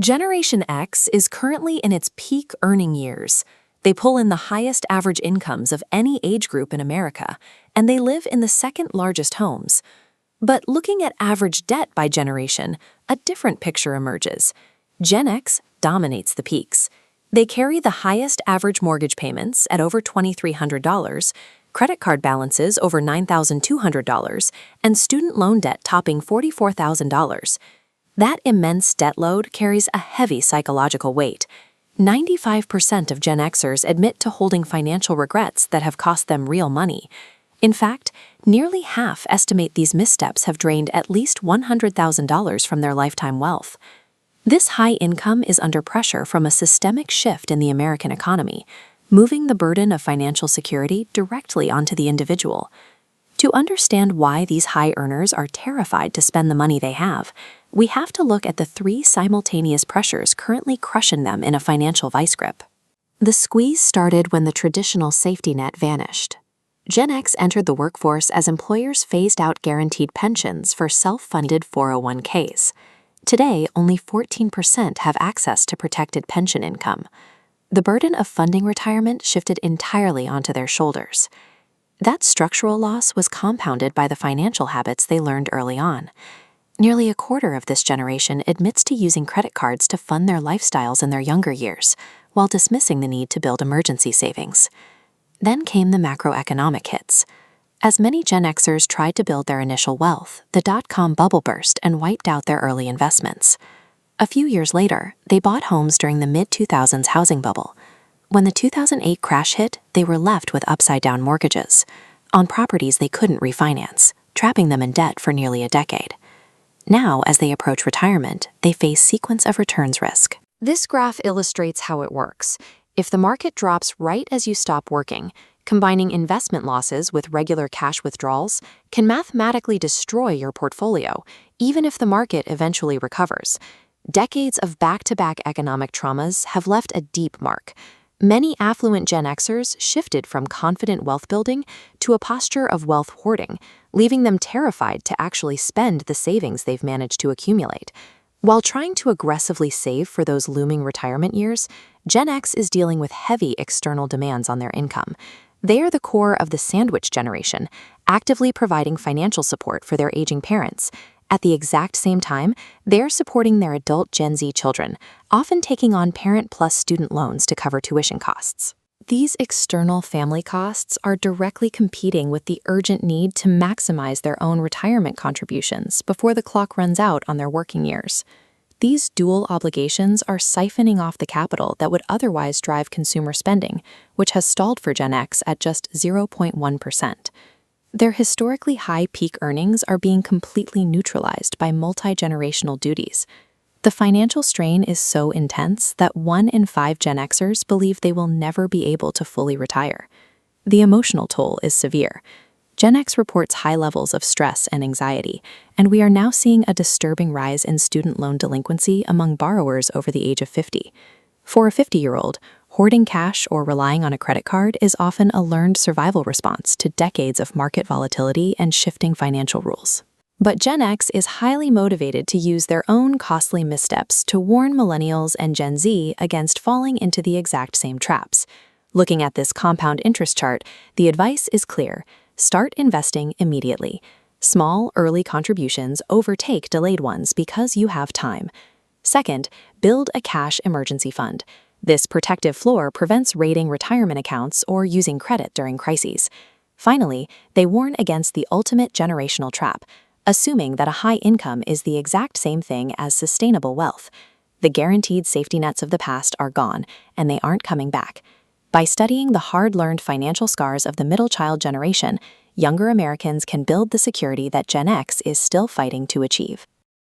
Generation X is currently in its peak earning years. They pull in the highest average incomes of any age group in America, and they live in the second largest homes. But looking at average debt by generation, a different picture emerges. Gen X dominates the peaks. They carry the highest average mortgage payments at over $2,300, credit card balances over $9,200, and student loan debt topping $44,000. That immense debt load carries a heavy psychological weight. 95% of Gen Xers admit to holding financial regrets that have cost them real money. In fact, nearly half estimate these missteps have drained at least $100,000 from their lifetime wealth. This high income is under pressure from a systemic shift in the American economy, moving the burden of financial security directly onto the individual. To understand why these high earners are terrified to spend the money they have, we have to look at the three simultaneous pressures currently crushing them in a financial vice grip. The squeeze started when the traditional safety net vanished. Gen X entered the workforce as employers phased out guaranteed pensions for self-funded 401ks. Today, only 14% have access to protected pension income. The burden of funding retirement shifted entirely onto their shoulders. That structural loss was compounded by the financial habits they learned early on. Nearly a quarter of this generation admits to using credit cards to fund their lifestyles in their younger years, while dismissing the need to build emergency savings. Then came the macroeconomic hits. As many Gen Xers tried to build their initial wealth, the dot-com bubble burst and wiped out their early investments. A few years later, they bought homes during the mid-2000s housing bubble. When the 2008 crash hit, they were left with upside-down mortgages on properties they couldn't refinance, trapping them in debt for nearly a decade. Now, as they approach retirement, they face sequence of returns risk. This graph illustrates how it works. If the market drops right as you stop working, combining investment losses with regular cash withdrawals can mathematically destroy your portfolio, even if the market eventually recovers. Decades of back-to-back economic traumas have left a deep mark. Many affluent Gen Xers shifted from confident wealth building to a posture of wealth hoarding, leaving them terrified to actually spend the savings they've managed to accumulate. While trying to aggressively save for those looming retirement years, Gen X is dealing with heavy external demands on their income. They are the core of the sandwich generation, actively providing financial support for their aging parents. At the exact same time, they're supporting their adult Gen Z children, often taking on parent plus student loans to cover tuition costs. These external family costs are directly competing with the urgent need to maximize their own retirement contributions before the clock runs out on their working years. These dual obligations are siphoning off the capital that would otherwise drive consumer spending, which has stalled for Gen X at just 0.1%. Their historically high peak earnings are being completely neutralized by multi-generational duties. The financial strain is so intense that 1 in 5 Gen Xers believe they will never be able to fully retire. The emotional toll is severe. Gen X reports high levels of stress and anxiety, and we are now seeing a disturbing rise in student loan delinquency among borrowers over the age of 50. For a 50-year-old, hoarding cash or relying on a credit card is often a learned survival response to decades of market volatility and shifting financial rules. But Gen X is highly motivated to use their own costly missteps to warn millennials and Gen Z against falling into the exact same traps. Looking at this compound interest chart, the advice is clear. Start investing immediately. Small, early contributions overtake delayed ones because you have time. Second, build a cash emergency fund. This protective floor prevents raiding retirement accounts or using credit during crises. Finally, they warn against the ultimate generational trap, assuming that a high income is the exact same thing as sustainable wealth. The guaranteed safety nets of the past are gone, and they aren't coming back. By studying the hard-learned financial scars of the middle child generation, younger Americans can build the security that Gen X is still fighting to achieve.